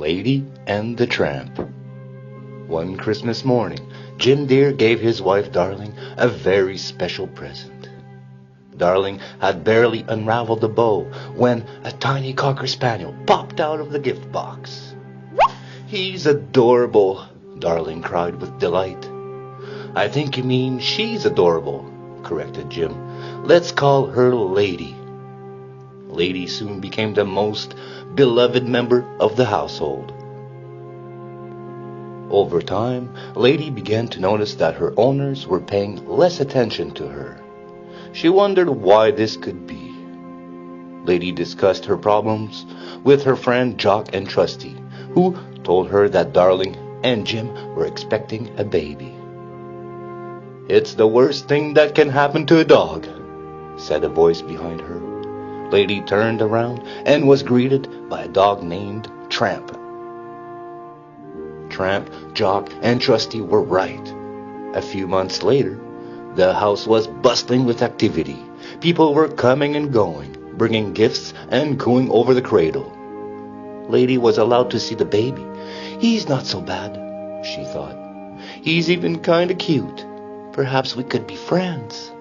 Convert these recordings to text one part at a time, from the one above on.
Lady and the Tramp. One Christmas morning, Jim Dear gave his wife Darling a very special present. Darling had barely unraveled the bow when a tiny Cocker Spaniel popped out of the gift box. "He's adorable," Darling cried with delight. "I think you mean she's adorable," corrected Jim. "Let's call her Lady." Lady soon became the most beloved member of the household. Over time, Lady began to notice that her owners were paying less attention to her. She wondered why this could be. Lady discussed her problems with her friend Jock and Trusty, who told her that Darling and Jim were expecting a baby. "It's the worst thing that can happen to a dog," said a voice behind her. Lady turned around and was greeted by a dog named Tramp. Tramp, Jock, and Trusty were right. A few months later, the house was bustling with activity. People were coming and going, bringing gifts and cooing over the cradle. Lady was allowed to see the baby. "He's not so bad," she thought. "He's even kind of cute. Perhaps we could be friends."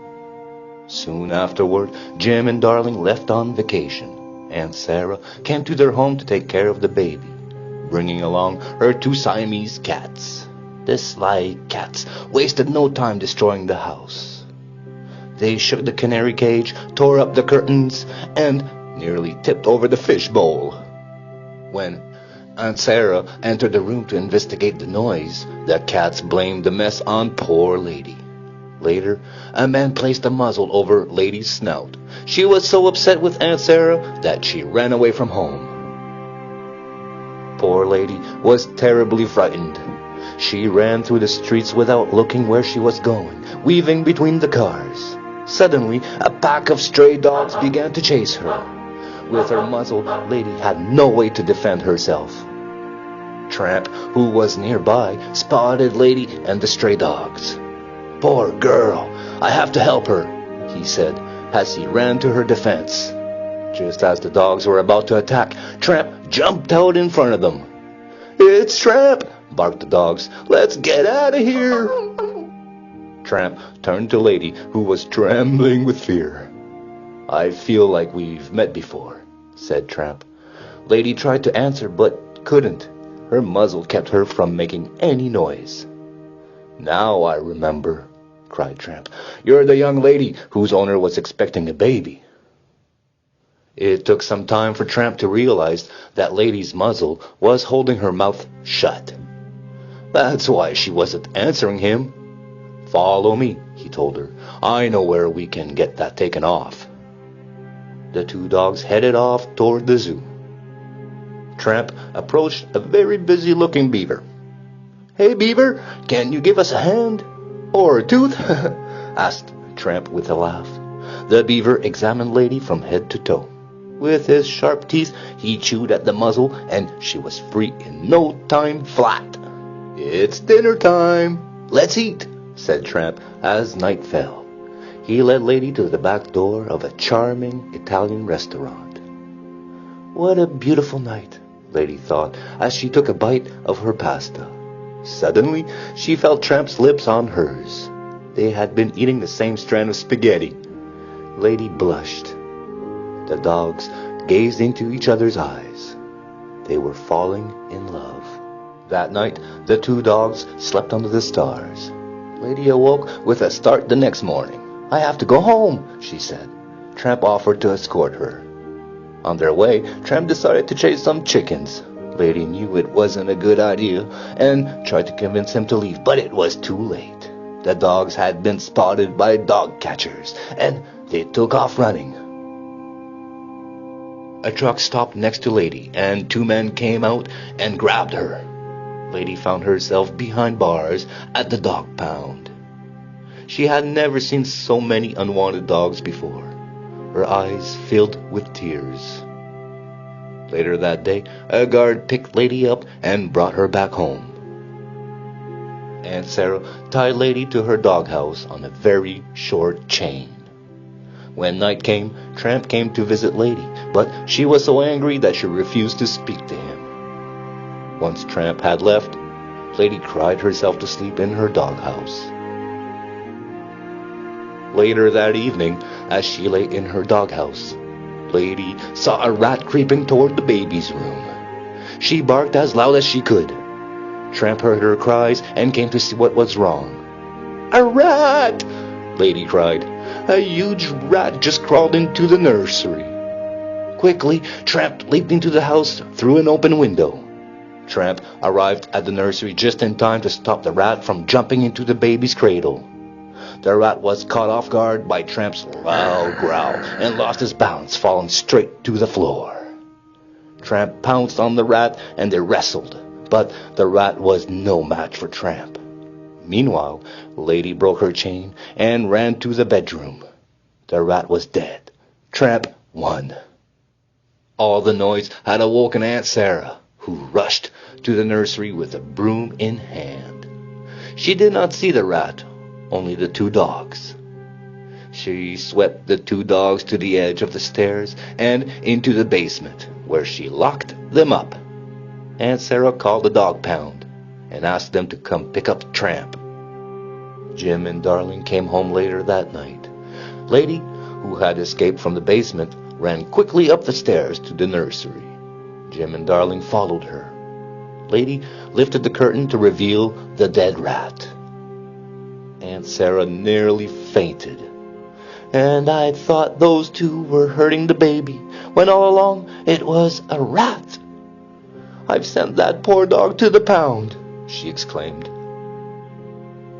Soon afterward, Jim and Darling left on vacation. Aunt Sarah came to their home to take care of the baby, bringing along her 2 Siamese cats. The sly cats wasted no time destroying the house. They shook the canary cage, tore up the curtains, and nearly tipped over the fish bowl. When Aunt Sarah entered the room to investigate the noise, the cats blamed the mess on poor Lady. Later, a man placed a muzzle over Lady's snout. She was so upset with Aunt Sarah that she ran away from home. Poor Lady was terribly frightened. She ran through the streets without looking where she was going, weaving between the cars. Suddenly, a pack of stray dogs began to chase her. With her muzzle, Lady had no way to defend herself. Tramp, who was nearby, spotted Lady and the stray dogs. "Poor girl, I have to help her," he said as he ran to her defense. Just as the dogs were about to attack, Tramp jumped out in front of them. "It's Tramp!" barked the dogs. "Let's get out of here!" Tramp turned to Lady, who was trembling with fear. "I feel like we've met before," said Tramp. Lady tried to answer but couldn't. Her muzzle kept her from making any noise. "Now I remember," cried Tramp. "You're the young lady whose owner was expecting a baby." It took some time for Tramp to realize that Lady's muzzle was holding her mouth shut. That's why she wasn't answering him. "Follow me," he told her. "I know where we can get that taken off." The 2 dogs headed off toward the zoo. Tramp approached a very busy-looking beaver. "Hey, Beaver, can you give us a hand? Or a tooth?" asked Tramp with a laugh. The beaver examined Lady from head to toe. With his sharp teeth, he chewed at the muzzle, and she was free in no time flat. "It's dinner time. Let's eat," said Tramp as night fell. He led Lady to the back door of a charming Italian restaurant. What a beautiful night, Lady thought as she took a bite of her pasta. Suddenly, she felt Tramp's lips on hers. They had been eating the same strand of spaghetti. Lady blushed. The dogs gazed into each other's eyes. They were falling in love. That night, the 2 dogs slept under the stars. Lady awoke with a start the next morning. "I have to go home," she said. Tramp offered to escort her. On their way, Tramp decided to chase some chickens. Lady knew it wasn't a good idea and tried to convince him to leave, but it was too late. The dogs had been spotted by dog catchers, and they took off running. A truck stopped next to Lady, and 2 men came out and grabbed her. Lady found herself behind bars at the dog pound. She had never seen so many unwanted dogs before. Her eyes filled with tears. Later that day, a guard picked Lady up and brought her back home. Aunt Sarah tied Lady to her doghouse on a very short chain. When night came, Tramp came to visit Lady, but she was so angry that she refused to speak to him. Once Tramp had left, Lady cried herself to sleep in her doghouse. Later that evening, as she lay in her doghouse, Lady saw a rat creeping toward the baby's room. She barked as loud as she could. Tramp heard her cries and came to see what was wrong. "A rat!" Lady cried. "A huge rat just crawled into the nursery." Quickly, Tramp leaped into the house through an open window. Tramp arrived at the nursery just in time to stop the rat from jumping into the baby's cradle. The rat was caught off guard by Tramp's loud growl and lost his balance, falling straight to the floor. Tramp pounced on the rat and they wrestled, but the rat was no match for Tramp. Meanwhile, Lady broke her chain and ran to the bedroom. The rat was dead. Tramp won. All the noise had awoken Aunt Sarah, who rushed to the nursery with a broom in hand. She did not see the rat, only the two dogs. She swept the two dogs to the edge of the stairs and into the basement, where she locked them up. Aunt Sarah called the dog pound and asked them to come pick up Tramp. Jim and Darling came home later that night. Lady, who had escaped from the basement, ran quickly up the stairs to the nursery. Jim and Darling followed her. Lady lifted the curtain to reveal the dead rat. Aunt Sarah nearly fainted. "And I thought those two were hurting the baby, when all along it was a rat. I've sent that poor dog to the pound," she exclaimed.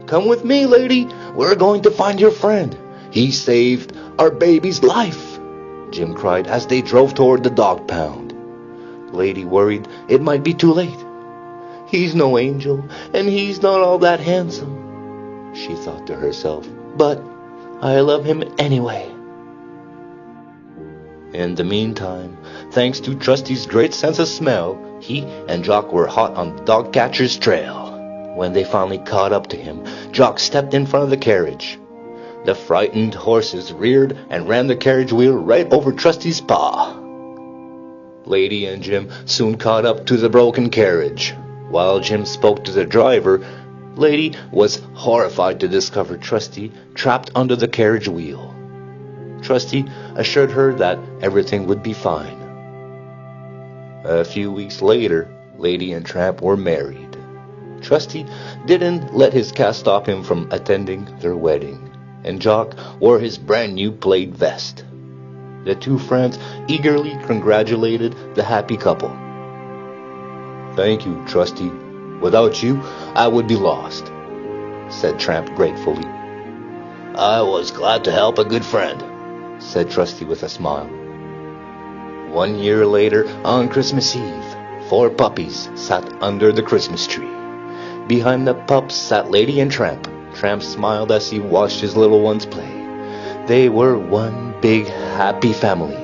"Come with me, Lady. We're going to find your friend. He saved our baby's life," Jim cried as they drove toward the dog pound. Lady worried it might be too late. "He's no angel, and he's not all that handsome," she thought to herself, "but I love him anyway." In the meantime, thanks to Trusty's great sense of smell, he and Jock were hot on the dog catcher's trail. When they finally caught up to him, Jock stepped in front of the carriage. The frightened horses reared and ran the carriage wheel right over Trusty's paw. Lady and Jim soon caught up to the broken carriage. While Jim spoke to the driver, Lady was horrified to discover Trusty trapped under the carriage wheel. Trusty assured her that everything would be fine. A few weeks later, Lady and Tramp were married. Trusty didn't let his cat stop him from attending their wedding, and Jock wore his brand new plaid vest. The two friends eagerly congratulated the happy couple. "Thank you, Trusty. Without you, I would be lost," said Tramp gratefully. "I was glad to help a good friend," said Trusty with a smile. 1 year later, on Christmas Eve, 4 puppies sat under the Christmas tree. Behind the pups sat Lady and Tramp. Tramp smiled as he watched his little ones play. They were one big happy family.